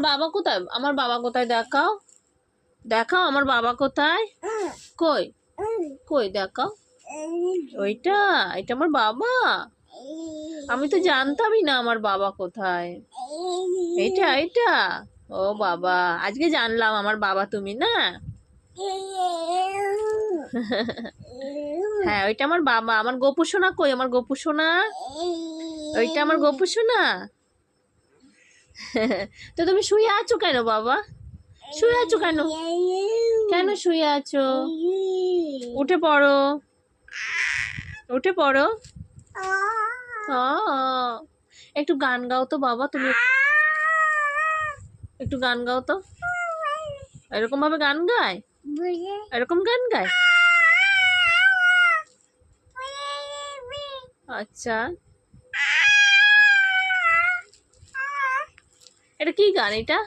বাবা কোথায়? আমার বাবা কোথায় দেখাও, দেখাও আমার বাবা কোথায়। কই কই দেখাও। ওইটা, এটা আমার বাবা। আমি তো জানতামই না আমার বাবা কোথায়। এইটা এইটা। ও বাবা, আজকে জানলাম আমার বাবা তুমি না। হ্যাঁ, ওইটা আমার বাবা। আমার গপু সোনা কই? আমার গপু সোনা, ওইটা আমার গপু সোনা। তো তুমি শুয়ে আছো কেন বাবা? শুয়ে আছো কেন? কেন শুয়ে আছো? উঠে পড়ো, উঠে পড়ো। একটু গান গাও তো বাবা তুমি, একটু গান গাও তো। এরকম ভাবে গান গায়? এরকম গান গায়? আচ্ছা, এটা কি গান এটা?